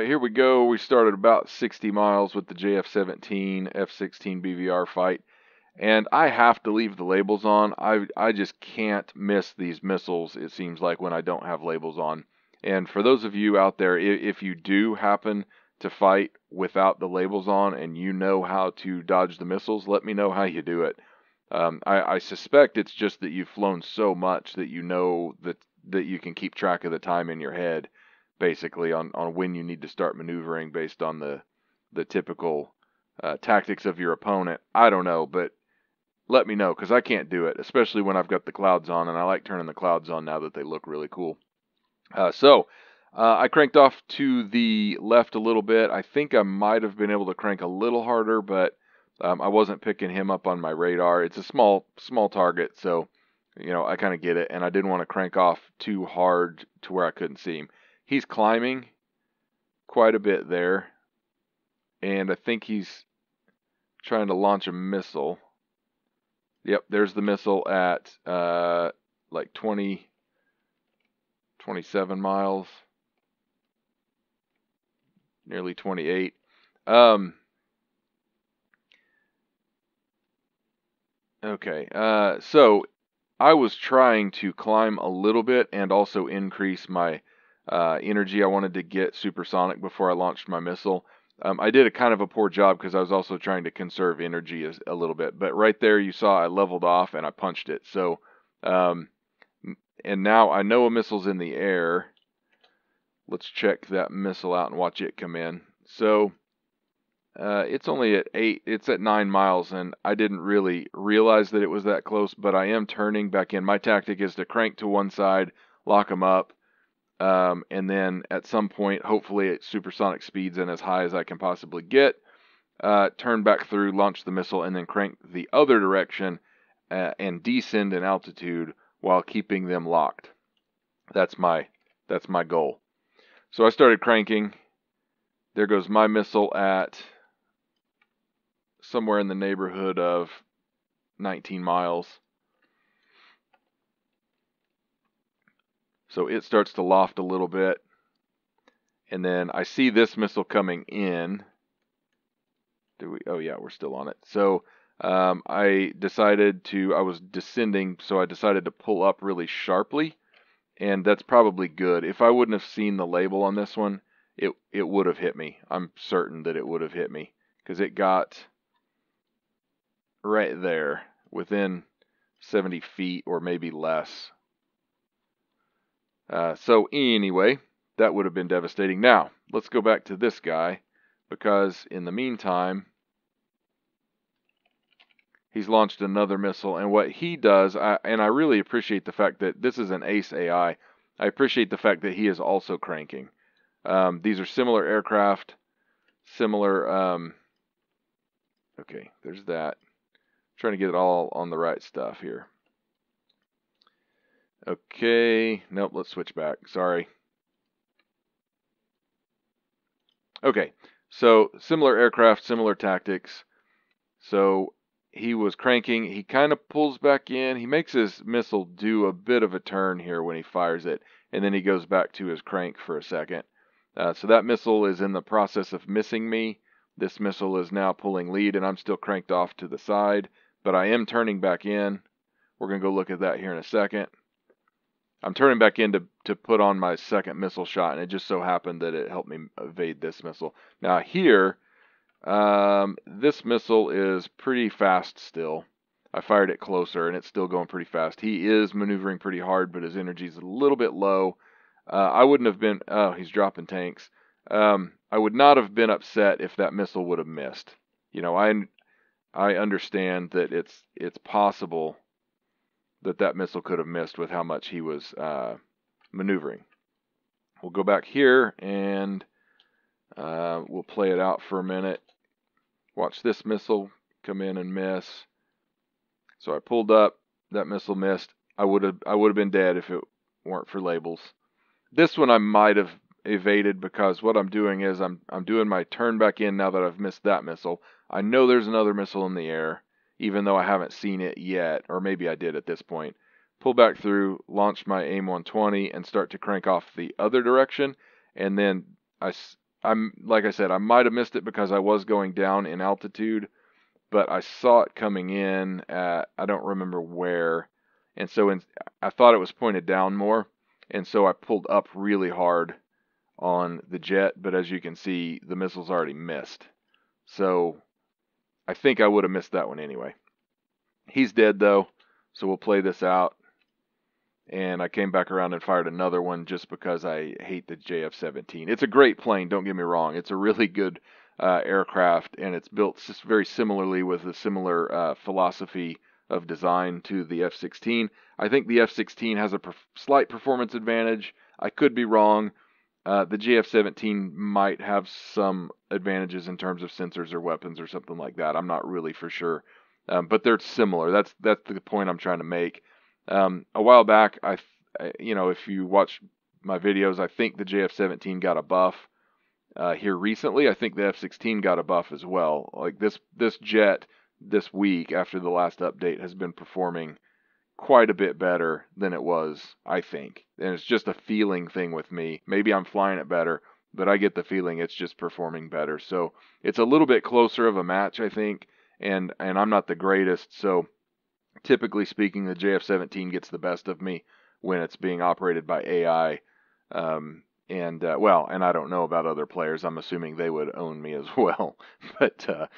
Alright, here we go. We started about 60 miles with the JF-17 F-16 BVR fight. And I have to leave the labels on. I just can't miss these missiles, it seems like, when I don't have labels on. And for those of you out there, if you do happen to fight without the labels on and you know how to dodge the missiles, let me know how you do it. I suspect it's just that you've flown so much that you know that you can keep track of the time in your head, basically, on when you need to start maneuvering based on the typical tactics of your opponent. I don't know, but let me know, because I can't do it, especially when I've got the clouds on, and I like turning the clouds on now that they look really cool. I cranked off to the left a little bit. I think I might have been able to crank a little harder, but I wasn't picking him up on my radar. It's a small target, so I kind of get it, and I didn't want to crank off too hard to where I couldn't see him. He's climbing quite a bit there, and I think he's trying to launch a missile. Yep, there's the missile at like 27 miles, nearly 28. Okay, so I was trying to climb a little bit and also increase my energy. I wanted to get supersonic before I launched my missile. I did a kind of a poor job because I was also trying to conserve energy a little bit. But right there you saw I leveled off and I punched it. So, and now I know a missile's in the air. Let's check that missile out and watch it come in. So, it's only at 8, it's at 9 miles, and I didn't really realize that it was that close, but I am turning back in. My tactic is to crank to one side, lock them up, and then at some point, hopefully at supersonic speeds and as high as I can possibly get, turn back through, launch the missile, and then crank the other direction and descend in altitude while keeping them locked. That's my goal. So I started cranking. There goes my missile at somewhere in the neighborhood of 19 miles. So it starts to loft a little bit. And then I see this missile coming in. Oh yeah, we're still on it. So I was descending, so I decided to pull up really sharply. And that's probably good. If I wouldn't have seen the label on this one, it would have hit me. I'm certain that it would have hit me, because it got right there within 70 feet or maybe less. So anyway, that would have been devastating. Now, let's go back to this guy, because in the meantime, he's launched another missile, and what he does, and I really appreciate the fact that this is an ace AI, I appreciate the fact that he is also cranking. These are similar aircraft, similar, okay, there's that. Trying to get it all on the right stuff here. Okay, nope, let's switch back, sorry. Okay, so similar aircraft, similar tactics. So he was cranking, he kind of pulls back in, he makes his missile do a bit of a turn here when he fires it, and then he goes back to his crank for a second. So that missile is in the process of missing me. This missile is now pulling lead, and I'm still cranked off to the side, but I am turning back in. We're going to go look at that here in a second. I'm turning back in to put on my second missile shot, and it just so happened that it helped me evade this missile. Now here, this missile is pretty fast still. I fired it closer, and it's still going pretty fast. He is maneuvering pretty hard, but his energy is a little bit low. I wouldn't have been... Oh, he's dropping tanks. I would not have been upset if that missile would have missed. I understand that it's possible that missile could have missed with how much he was maneuvering. We'll go back here, and we'll play it out for a minute. Watch this missile come in and miss. So I pulled up, that missile missed. I would have been dead if it weren't for labels. This one I might have evaded, because what I'm doing is I'm doing my turn back in now that I've missed that missile. I know there's another missile in the air, even though I haven't seen it yet, or maybe I did at this point. Pull back through, launch my AIM 120, and start to crank off the other direction, and then I like I said, I might have missed it because I was going down in altitude, but I saw it coming in at, I don't remember where, and so I thought it was pointed down more, and so I pulled up really hard on the jet, but as you can see, the missile's already missed. So I think I would have missed that one anyway. He's dead though, so we'll play this out. And I came back around and fired another one just because I hate the JF-17. It's a great plane, don't get me wrong. It's a really good aircraft, and it's built just very similarly with a similar philosophy of design to the F-16. I think the F-16 has a slight performance advantage. I could be wrong. The JF-17 might have some advantages in terms of sensors or weapons or something like that. I'm not really for sure, but they're similar. That's the point I'm trying to make. A while back, if you watch my videos, I think the JF-17 got a buff. Here recently, I think the F-16 got a buff as well. Like this jet this week after the last update has been performing quite a bit better than it was, I think. And it's just a feeling thing with me. Maybe I'm flying it better, but I get the feeling it's just performing better. So it's a little bit closer of a match, I think. And I'm not the greatest, so typically speaking, the JF-17 gets the best of me when it's being operated by AI. And I don't know about other players. I'm assuming they would own me as well. But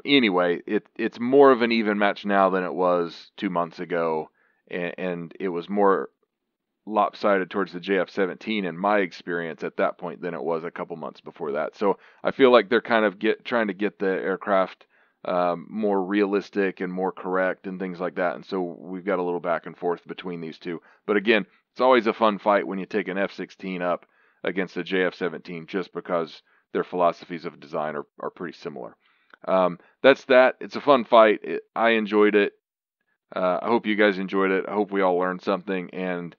anyway, it's more of an even match now than it was 2 months ago, and it was more lopsided towards the JF-17 in my experience at that point than it was a couple months before that. So I feel like they're kind of trying to get the aircraft more realistic and more correct and things like that. And so we've got a little back and forth between these two. But again, it's always a fun fight when you take an F-16 up against a JF-17 just because their philosophies of design are pretty similar. That's that. It's a fun fight. I enjoyed it. I hope you guys enjoyed it. I hope we all learned something. And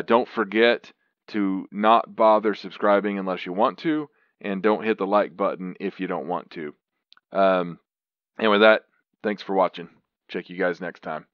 don't forget to not bother subscribing unless you want to. And don't hit the like button if you don't want to. And with that, thanks for watching. Check you guys next time.